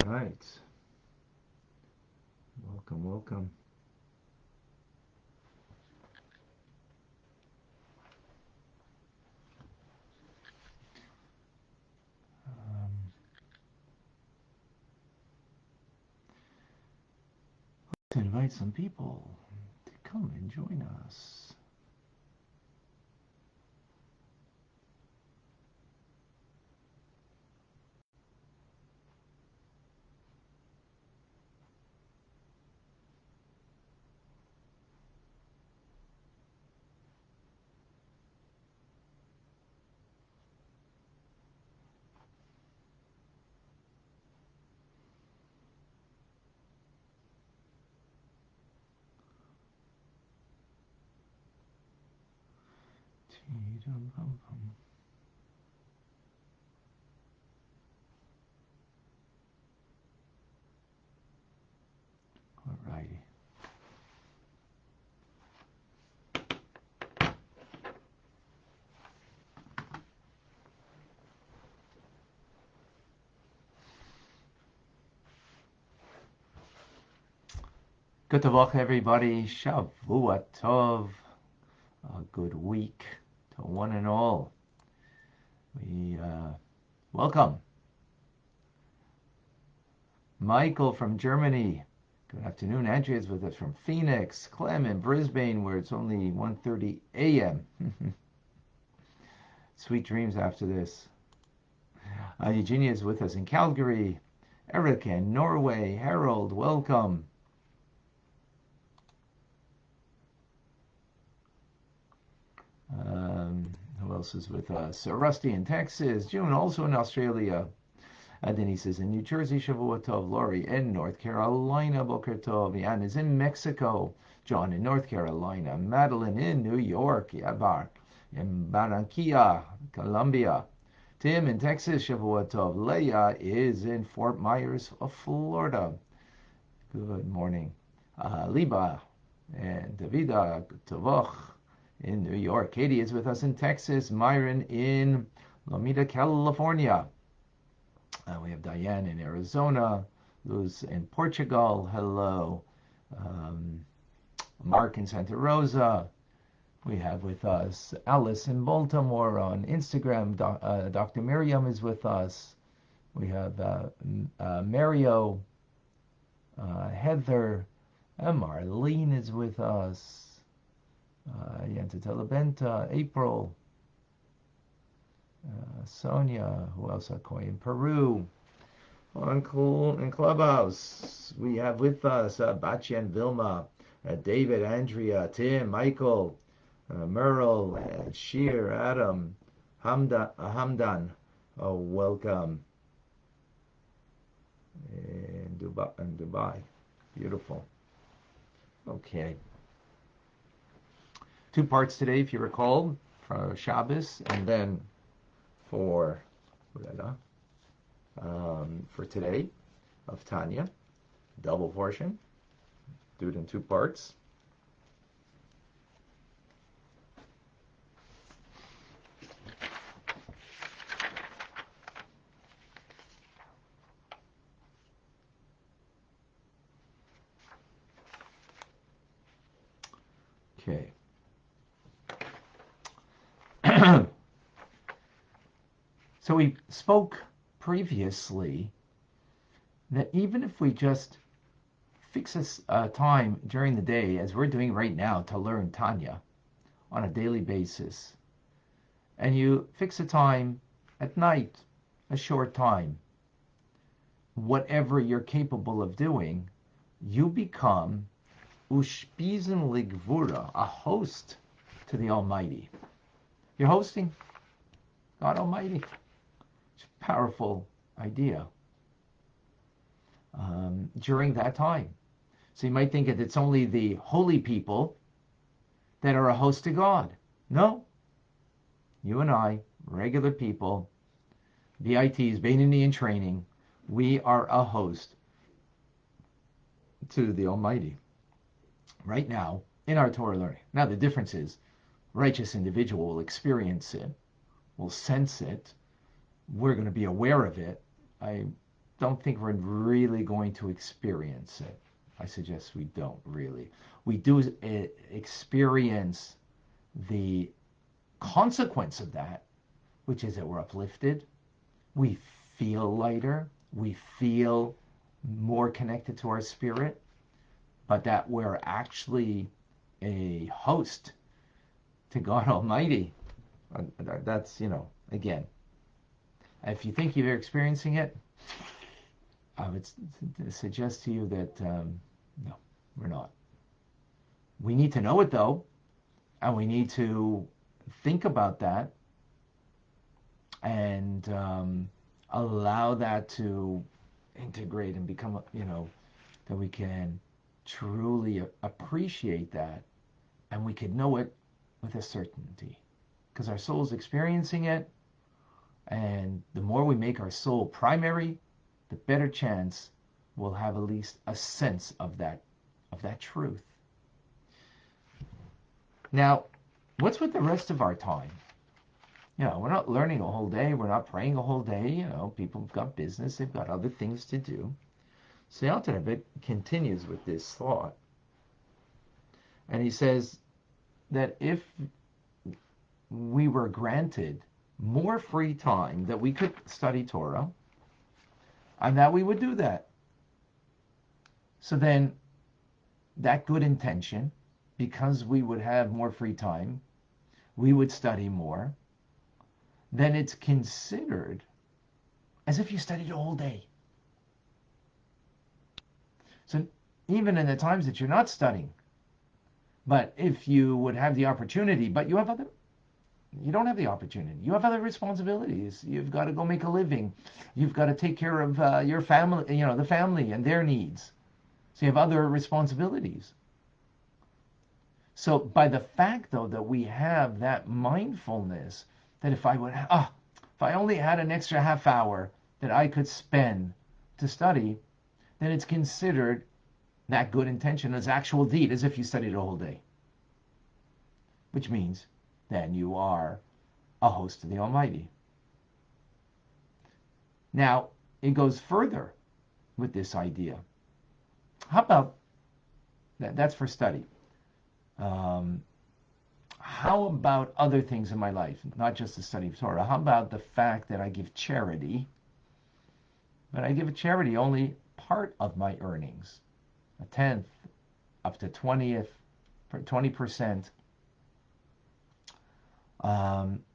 right. Welcome, welcome. Let's invite some people to come and join us. All righty. Good Tavach, everybody. Shavua Tov. A good week to one and all. We welcome Michael from Germany. Good afternoon. Andrea's with us from Phoenix. Clem in Brisbane, where it's only 1:30 a.m. Sweet dreams after this. Eugenia is with us in Calgary. Erica in Norway. Harold, welcome. Who else is with us? Rusty in Texas. June also in Australia. Denise is in New Jersey. Shavua Tov. Lori in North Carolina. Boker Tov. Jan is in Mexico. John in North Carolina. Madeline in New York. Yabar in Barranquilla, Colombia. Tim in Texas. Shavua Tov. Leah is in Fort Myers, Florida. Good morning. Liba and Davida Tavoch in New York. Katie is with us in Texas. Myron in Lomita, California. We have Diane in Arizona. Luz in Portugal. Hello. Mark in Santa Rosa. We have with us Alice in Baltimore on Instagram. Dr. Miriam is with us. We have Mario, Heather, and Marlene is with us. Yenta Telebenta, April, Sonia, who else? Koi in Peru. On Cool in Clubhouse, we have with us Bachi and Vilma, David, Andrea, Tim, Michael, Merle, Sheer, Adam, Hamdan. Oh, welcome. In Dubai. Beautiful. Okay. 2 parts today, if you recall, for Shabbos, and then for today of Tanya, double portion, do it in 2 parts. Okay. So we spoke previously that even if we just fix a time during the day, as we're doing right now, to learn Tanya on a daily basis, and you fix a time at night, a short time, whatever you're capable of doing, you become Ushpizen Ligvura, a host to the Almighty. You're hosting God Almighty. It's a powerful idea during that time. So you might think that it's only the holy people that are a host to God. No. You and I, regular people, BITs, Beinoni in training, we are a host to the Almighty right now in our Torah learning. Now the difference is, righteous individual will experience it, will sense it, we're going to be aware of it. I don't think we're really going to experience it. I suggest we don't really. We do experience the consequence of that, which is that we're uplifted, we feel lighter, we feel more connected to our spirit, but that we're actually a host to God Almighty. That's, again, if you think you're experiencing it, I would suggest to you that no, we're not. We need to know it though, and we need to think about that and allow that to integrate and become, that we can truly appreciate that, and we can know it with a certainty, because our soul is experiencing it, and the more we make our soul primary, the better chance we'll have at least a sense of that truth. Now, what's with the rest of our time? We're not learning a whole day. We're not praying a whole day. People have got business. They've got other things to do. So the Alter Rebbe continues with this thought. And he says that if we were granted more free time, that we could study Torah, and that we would do that. So then that good intention, because we would have more free time, we would study more, then it's considered as if you studied all day. So even in the times that you're not studying, but if you would have the opportunity, but you don't have the opportunity. You have other responsibilities. You've got to go make a living. You've got to take care of your family, the family and their needs. So you have other responsibilities. So by the fact, though, that we have that mindfulness, that if I only had an extra half hour that I could spend to study, then it's considered that good intention as actual deed, as if you studied a whole day. Which means then you are a host of the Almighty. Now, it goes further with this idea. How about that's for study? How about other things in my life, not just the study of Torah? How about the fact that I give charity, but I give a charity only part of my earnings, a tenth, up to 20%.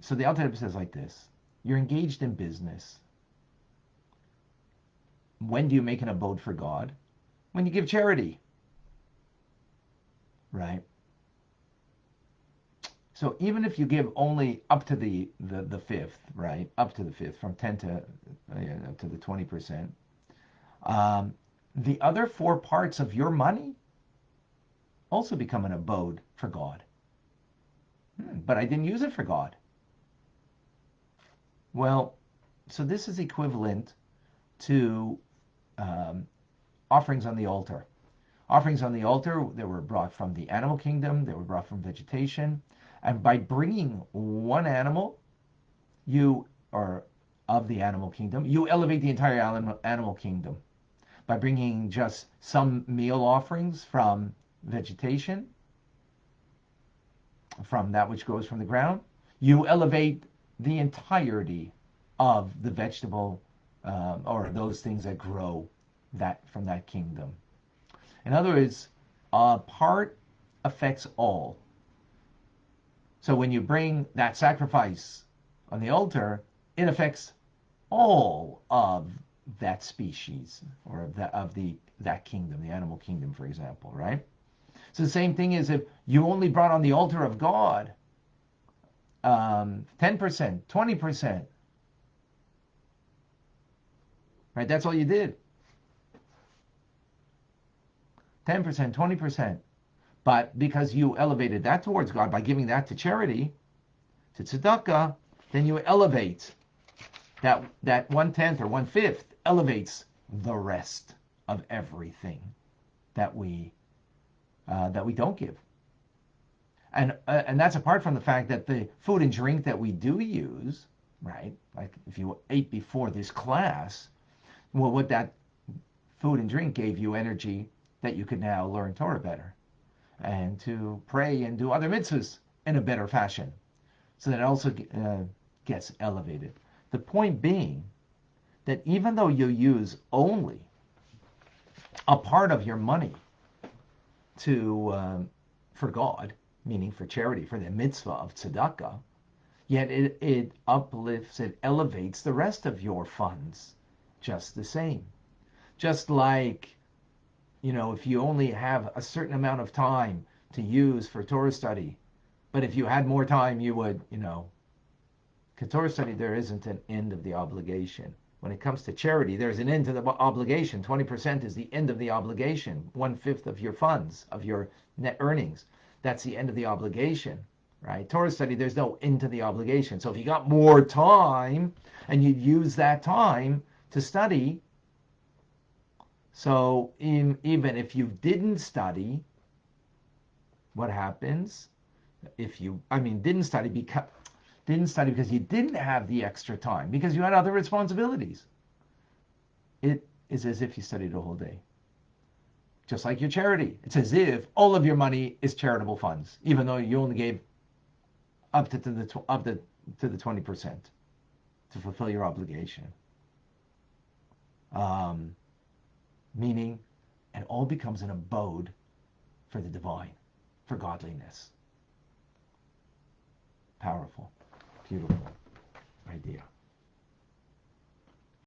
So the Alter Rebbe says like this: you're engaged in business. When do you make an abode for God? When you give charity, right? So even if you give only up to the fifth, right? Up to the fifth, from 10 to up to the 20%. The other 4 parts of your money also become an abode for God. But I didn't use it for God. Well, so this is equivalent to offerings on the altar. Offerings on the altar that were brought from the animal kingdom, they were brought from vegetation. And by bringing one animal, of the animal kingdom, you elevate the entire animal kingdom. By bringing just some meal offerings from vegetation, from that which grows from the ground, you elevate the entirety of the vegetable or those things that grow from that kingdom. In other words, part affects all. So when you bring that sacrifice on the altar, it affects all of that species, or that kingdom, the animal kingdom, for example, right? So the same thing is if you only brought on the altar of God 10%, 20%, right? That's all you did. 10%, 20%. But because you elevated that towards God by giving that to charity, to tzedakah, then you elevate that 1/10 or 1/5 elevates the rest of everything that we don't give. And that's apart from the fact that the food and drink that we do use, right? Like if you ate before this class, Well, what that food and drink gave you energy that you could now learn Torah better and to pray and do other mitzvahs in a better fashion. So that also gets elevated. The point being that even though you use only a part of your money to for God, meaning for charity, for the mitzvah of tzedakah, yet it uplifts, it elevates the rest of your funds just the same. Just like, if you only have a certain amount of time to use for Torah study, but if you had more time, you would, because Torah study, there isn't an end of the obligation. When it comes to charity, there's an end to the obligation. 20% is the end of the obligation. 1/5 of your funds, of your net earnings. That's the end of the obligation, right? Torah study, there's no end to the obligation. So if you got more time and you use that time to study, so even if you didn't study, what happens? Didn't study because you didn't have the extra time, because you had other responsibilities. It is as if you studied a whole day. Just like your charity. It's as if all of your money is charitable funds, even though you only gave up to the 20% to fulfill your obligation. Meaning, it all becomes an abode for the divine, for godliness. Powerful, beautiful idea.